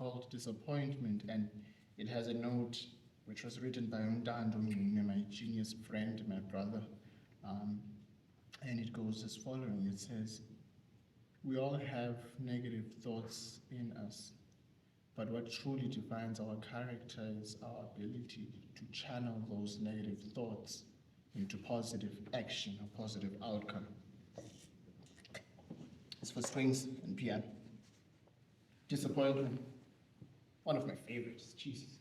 called Disappointment, and it has a note which was written by Mhlontlo, my genius friend, my brother. And it goes as following. It says, we all have negative thoughts in us, but what truly defines our character is our ability to channel those negative thoughts into positive action or positive outcome. It's for strings and piano. Disappointment, one of my favorites, Jesus.